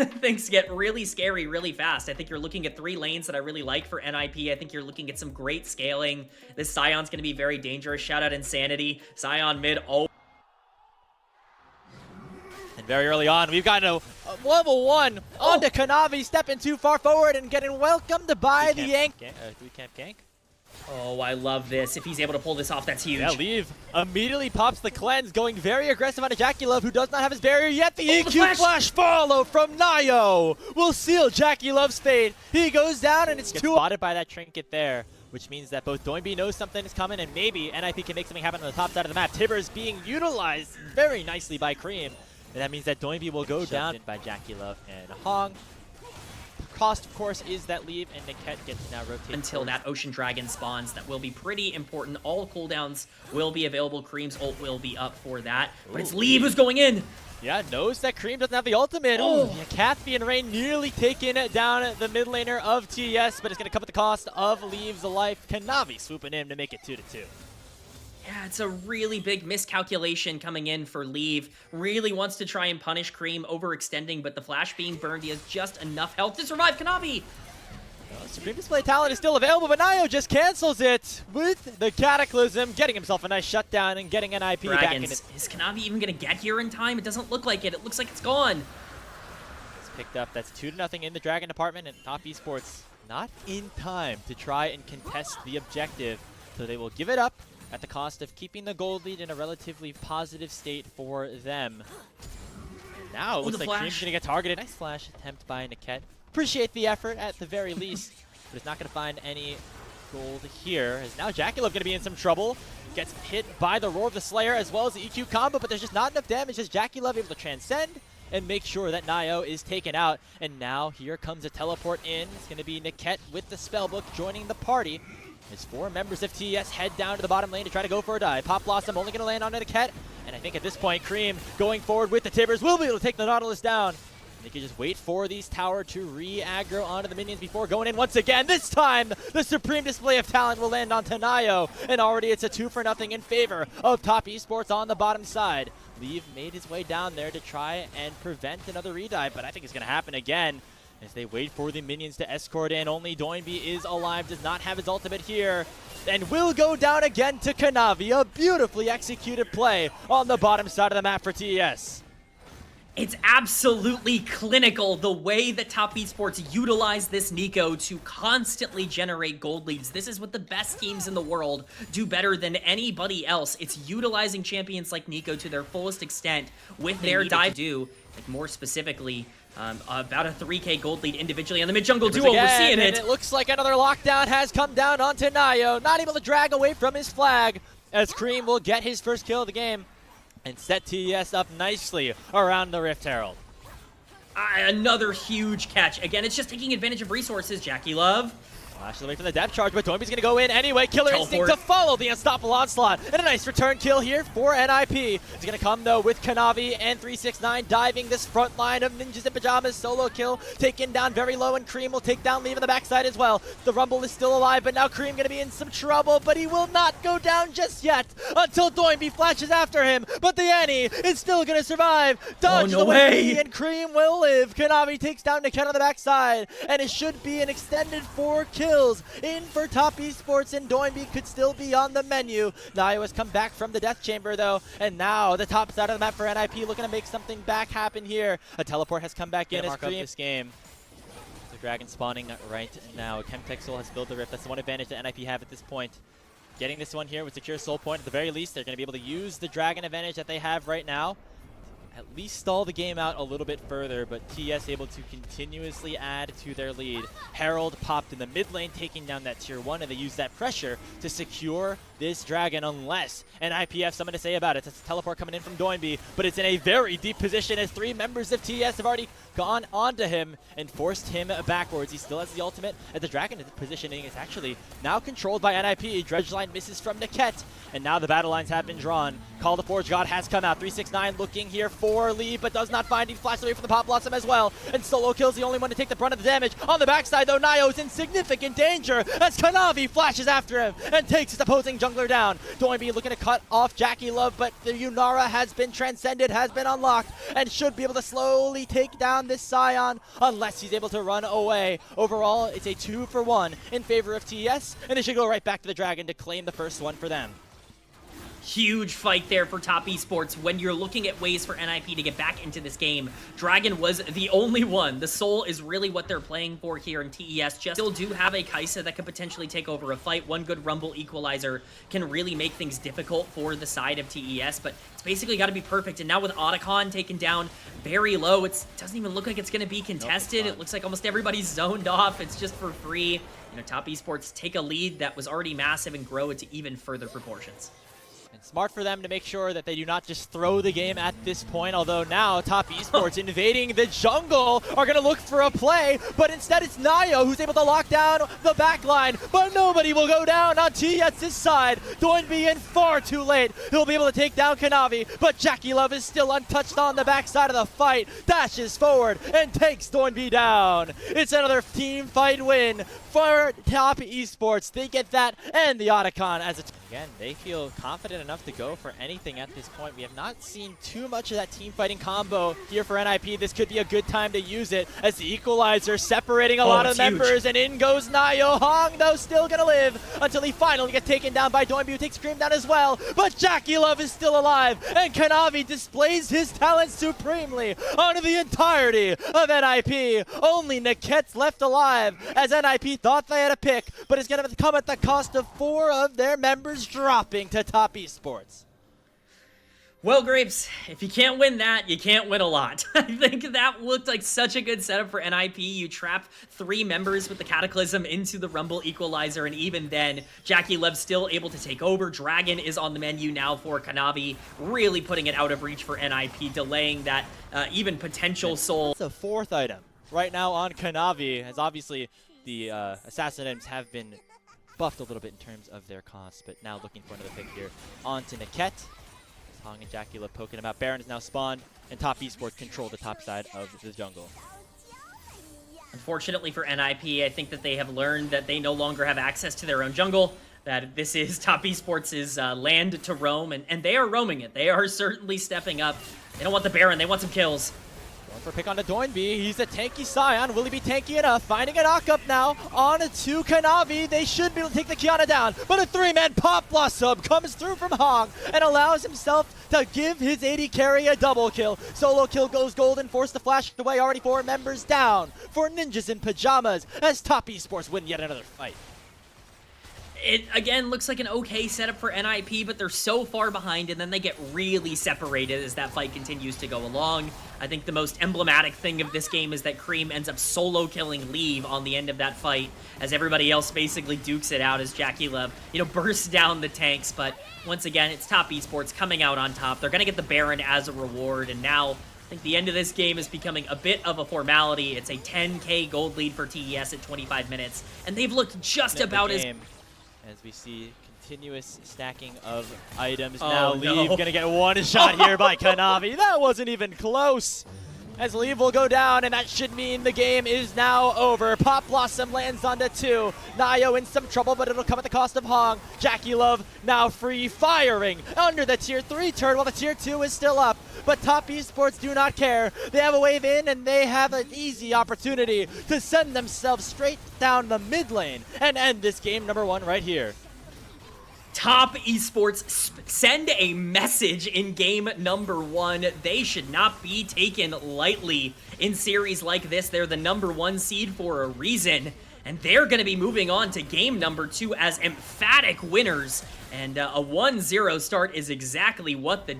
things get really scary really fast. I think you're looking at 3 lanes that I really like for NIP. I think you're looking at some great scaling. This Scion's going to be very dangerous. Shout out Insanity. Scion mid. Oh. And very early on, we've gotten a level 1 onto Kanavi, stepping too far forward and getting welcomed by the Yank. 3-camp gank. Oh, I love this. If he's able to pull this off, that's huge. Yeah, Leave immediately pops the cleanse, going very aggressive on a Jackie Love, who does not have his barrier yet. The EQ flash follow from Nio will seal Jackie Love's fate. He goes down, and it's spotted by that trinket there, which means that both Doinby knows something is coming, and maybe NIP can make something happen on the top side of the map. Tibber is being utilized very nicely by Cream, and that means that Doinby will go down by Jackie Love and Hong. Cost, of course, is that Leave, and Niket gets to now rotate until that Ocean Dragon spawns. That will be pretty important. All cooldowns will be available. Cream's ult will be up for that. But it's Leave who's going in. Yeah, knows that Cream doesn't have the ultimate. Oh, yeah, Kathy and Rain nearly taking down the mid laner of TES, but it's going to come at the cost of Leave's life. Kanavi swooping in to make it 2-2. Yeah, it's a really big miscalculation coming in for Leave. Really wants to try and punish Cream, overextending, but the flash being burned, he has just enough health to survive Kanavi. Supreme Display talent is still available, but Nio just cancels it with the Cataclysm, getting himself a nice shutdown and getting NIP back in it. Is Kanavi even going to get here in time? It doesn't look like it. It looks like it's gone. It's picked up. That's 2-0 in the Dragon department, and Top Esports not in time to try and contest the objective, so they will give it up at the cost of keeping the gold lead in a relatively positive state for them. And now it looks like Cream's going to get targeted. Nice flash attempt by Niket. Appreciate the effort at the very least, but it's not going to find any gold here. As now Jackie Love going to be in some trouble. Gets hit by the Roar of the Slayer as well as the EQ combo, but there's just not enough damage as Jackie Love able to transcend and make sure that Nio is taken out. And now here comes a teleport in. It's going to be Niket with the spellbook joining the party. As 4 members of TES head down to the bottom lane to try to go for a dive. Pop Blossom only going to land on Niket. And I think at this point, Cream going forward with the Tibbers will be able to take the Nautilus down. And they can just wait for these tower to re-aggro onto the minions before going in once again. This time, the supreme display of talent will land on Nio. And already it's a 2-0 in favor of Top Esports on the bottom side. Leave made his way down there to try and prevent another redive, but I think it's going to happen again. As they wait for the minions to escort in, only Doinby is alive, does not have his ultimate here, and will go down again to Kanavi. A beautifully executed play on the bottom side of the map for TES. It's absolutely clinical the way that Top Esports utilize this Nico to constantly generate gold leads. This is what the best teams in the world do better than anybody else. It's utilizing champions like Nico to their fullest extent with their dive do, like more specifically, about a 3K gold lead individually on the mid-jungle duo. We're seeing it. It looks like another lockdown has come down onto Nio. Not able to drag away from his flag as Cream will get his first kill of the game and set TES up nicely around the Rift Herald. Another huge catch. Again, it's just taking advantage of resources, Jackie Love. Flashes away from the depth charge, but Doinby's going to go in anyway. Killer Instinct to follow the unstoppable onslaught. And a nice return kill here for NIP. It's going to come, though, with Kanavi and 369 diving this front line of Ninjas in Pyjamas. Solo kill taken down very low, and Cream will take down Leave on the backside as well. The Rumble is still alive, but now Cream going to be in some trouble, but he will not go down just yet until Doinby flashes after him. But the Annie is still going to survive. Dodge the way, and Cream will live. Kanavi takes down Niket on the backside, and it should be an extended 4 kills in for Top Esports, and Doinby could still be on the menu. Nio has come back from the death chamber though, and now the top side of the map for NIP looking to make something back happen here. A teleport has come back in as Cream this game. The dragon spawning right now. Chemtexel has built the rift. That's the one advantage that NIP have at this point. Getting this one here with secure soul point at the very least. They're going to be able to use the dragon advantage that they have right now. At least stall the game out a little bit further, but TES able to continuously add to their lead. Herald popped in the mid lane, taking down that tier 1, and they use that pressure to secure this dragon unless NIP have something to say about it. It's a teleport coming in from Doinby, but it's in a very deep position as 3 members of TES have already gone onto him and forced him backwards. He still has the ultimate, and the dragon positioning is actually now controlled by NIP. Dredge line misses from Niket, and now the battle lines have been drawn. Call the Forge God has come out. 369 looking here for for Lee, but does not find. He flashes away from the Pop Blossom as well. And Solo Kill's the only one to take the brunt of the damage. On the backside, though, Nayo is in significant danger as Kanavi flashes after him and takes his opposing jungler down. Doinby looking to cut off Jackie Love, but the Yunara has been transcended, has been unlocked, and should be able to slowly take down this Scion unless he's able to run away. Overall, it's a 2-for-1 in favor of TES, and they should go right back to the Dragon to claim the first one for them. Huge fight there for Top Esports. When you're looking at ways for NIP to get back into this game, Dragon was the only one. The soul is really what they're playing for here in TES. Just still do have a Kai'Sa that could potentially take over a fight. One good Rumble equalizer can really make things difficult for the side of TES, but it's basically got to be perfect. And now with Otacon taken down very low, it doesn't even look like it's going to be contested. It looks like almost everybody's zoned off. It's just for free. You know, Top Esports take a lead that was already massive and grow it to even further proportions. And smart for them to make sure that they do not just throw the game at this point, although now Top Esports invading the jungle are going to look for a play, but instead it's Nayo who's able to lock down the backline, but nobody will go down on TES's side. Doinby in far too late. He'll be able to take down Kanavi, but Jackie Love is still untouched on the backside of the fight, dashes forward and takes Doinby down. It's another team fight win for Top Esports. They get that and the Otacon as it's again, they feel confident enough to go for anything at this point. We have not seen too much of that team fighting combo here for NIP. This could be a good time to use it as the equalizer separating a lot of members, and in goes Nayo. Hong, though, still gonna live until he finally gets taken down by Doinby, who takes Scream down as well. But Jackie Love is still alive, and Kanavi displays his talent supremely on the entirety of NIP. Only Niket's left alive as NIP thought they had a pick, but it's gonna come at the cost of 4 of their members dropping to Top Esports. Well, Grapes, if you can't win that, you can't win a lot. I think that looked like such a good setup for NIP. You trap 3 members with the Cataclysm into the Rumble equalizer, and even then, Jackie Love's still able to take over. Dragon is on the menu now for Kanavi, really putting it out of reach for NIP, delaying that even potential soul. It's the 4th item right now on Kanavi, as obviously the assassin items have been buffed a little bit in terms of their cost, but now looking for another pick here onto Niket. Hong and Jackie Love poking him out. Baron is now spawned, and Top Esports control the top side of the jungle. Unfortunately for NIP, I think that they have learned that they no longer have access to their own jungle, that this is Top Esports' land to roam, and they are roaming it. They are certainly stepping up. They don't want the Baron, they want some kills. Going for a pick onto Doinby. He's a tanky Scion. Will he be tanky enough? Finding a knock-up now on to Kanavi. They should be able to take the Kiana down, but a 3-man Pop Blossom comes through from Hong and allows himself to give his AD carry a double kill. Solo Kill goes golden, forced to flash away. Already 4 members down for Ninjas in Pyjamas as Top Esports win yet another fight. It, again, looks like an okay setup for NIP, but they're so far behind, and then they get really separated as that fight continues to go along. I think the most emblematic thing of this game is that Cream ends up solo killing Leave on the end of that fight, as everybody else basically dukes it out as Jackie Love, you know, bursts down the tanks. But once again, it's Top Esports coming out on top. They're going to get the Baron as a reward, and now I think the end of this game is becoming a bit of a formality. It's a 10k gold lead for TES at 25 minutes, and they've looked just about as we see continuous stacking of items. Now no. Leave gonna get 1 shot here by Kanavi. That wasn't even close. As Leave will go down, and that should mean the game is now over. Pop Blossom lands onto 2. Nayo in some trouble, but it'll come at the cost of Hong. Jackie Love now free firing under the tier 3 turn while the tier 2 is still up. But Top Esports do not care. They have a wave in, and they have an easy opportunity to send themselves straight down the mid lane and end this game number 1 right here. Top Esports send a message in game number 1. They should not be taken lightly in series like this. They're the number 1 seed for a reason, and they're going to be moving on to game number 2 as emphatic winners. And a 1-0 start is exactly what the